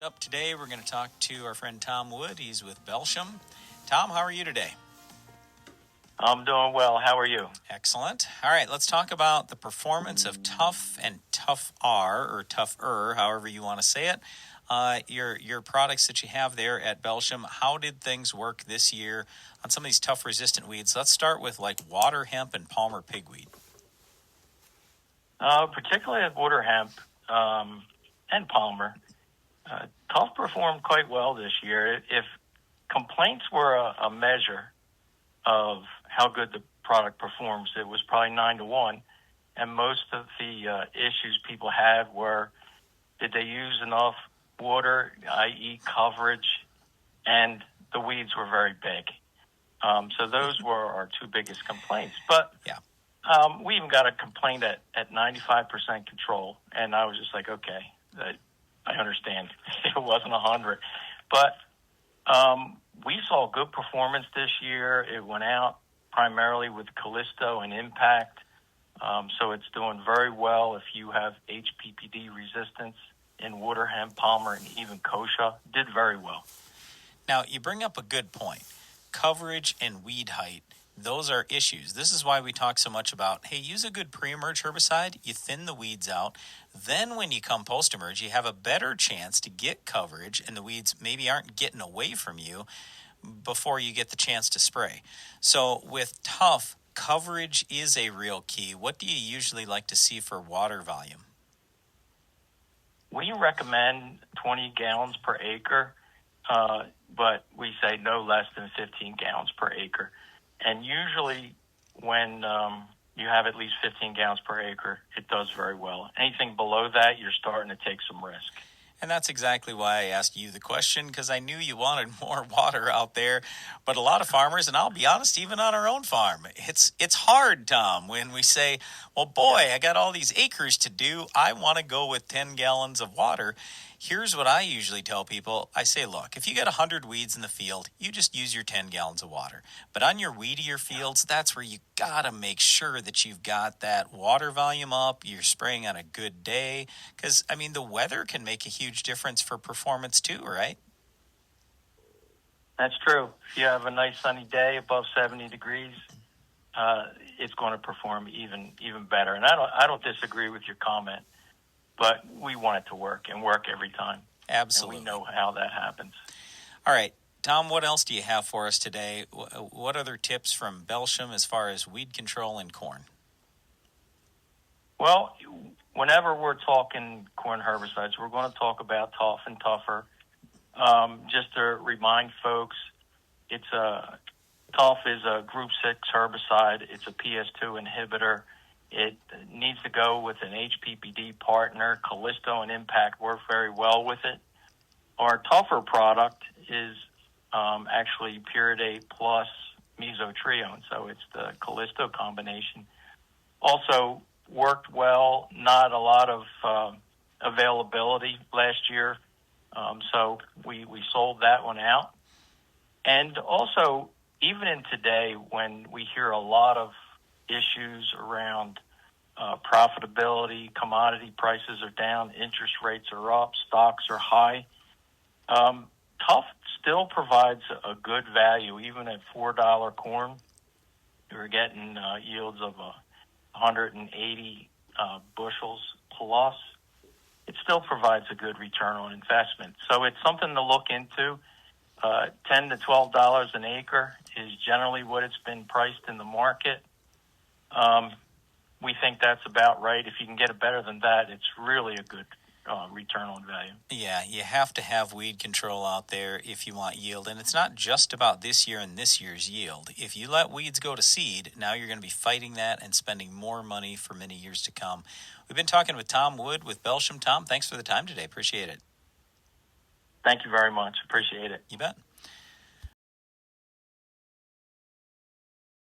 Up today, we're going to talk to our friend Tom Wood. He's with Belsham. Tom, how are you today? I'm doing well. How are you? Excellent. All right, let's talk about the performance of Tough and Tough R, or Tougher, however you want to say it. Your products that you have there at Belsham, how did things work this year on some of these tough resistant weeds? Let's start with like water hemp and Palmer pigweed. Particularly at water hemp and Palmer, Tough performed quite well this year. If complaints were a measure of how good the product performs, it was probably 9-1. And most of the issues people had were, did they use enough water, i.e. coverage, and the weeds were very big. So those were our two biggest complaints. But yeah. We even got a complaint at 95% control, and I was just like, okay, I understand. It wasn't 100. But we saw good performance this year. It went out primarily with Callisto and Impact, so it's doing very well if you have HPPD resistance in water hemp, Palmer, and even kochia. Did very well. Now, you bring up a good point. Coverage and weed height. Those are issues. This is why we talk so much about, hey, use a good pre-emerge herbicide, you thin the weeds out. Then when you come post-emerge, you have a better chance to get coverage and the weeds maybe aren't getting away from you before you get the chance to spray. So with Tough, coverage is a real key. What do you usually like to see for water volume? We recommend 20 gallons per acre, but we say no less than 15 gallons per acre. And usually when you have at least 15 gallons per acre, it does very well. Anything below that, you're starting to take some risk. And that's exactly why I asked you the question, because I knew you wanted more water out there. But a lot of farmers, and I'll be honest, even on our own farm, it's hard, Tom, when we say, well, boy, I got all these acres to do. I want to go with 10 gallons of water. Here's what I usually tell people. I say, look, if you got 100 weeds in the field, you just use your 10 gallons of water. But on your weedier fields, that's where you got to make sure that you've got that water volume up, you're spraying on a good day. Because, I mean, the weather can make a huge difference for performance too, right? That's true. If you have a nice sunny day above 70 degrees, it's going to perform even better. And I don't disagree with your comment. But we want it to work and work every time. Absolutely. And we know how that happens. All right. Tom, what else do you have for us today? What other tips from Belsham as far as weed control in corn? Well, whenever we're talking corn herbicides, we're going to talk about Tough and Tougher. Just to remind folks, Tough is a Group 6 herbicide. It's a PS2 inhibitor. It needs to go with an HPPD partner. Callisto and Impact work very well with it. Our Tougher product is actually Pyridate plus mesotrione, so it's the Callisto combination. Also worked well, not a lot of availability last year, so we sold that one out. And also, even in today, when we hear a lot of issues around profitability, commodity prices are down, interest rates are up, stocks are high. Tough still provides a good value, even at $4 corn. We're getting yields of 180 bushels plus. It still provides a good return on investment. So it's something to look into. $10 to $12 an acre is generally what it's been priced in the market. We think that's about right. If you can get it better than that, it's really a good return on value. Yeah, you have to have weed control out there if you want yield. And it's not just about this year and this year's yield. If you let weeds go to seed, now you're going to be fighting that and spending more money for many years to come. We've been talking with Tom Wood with Belsham. Tom, thanks for the time today. Appreciate it. Thank you very much. Appreciate it. You bet.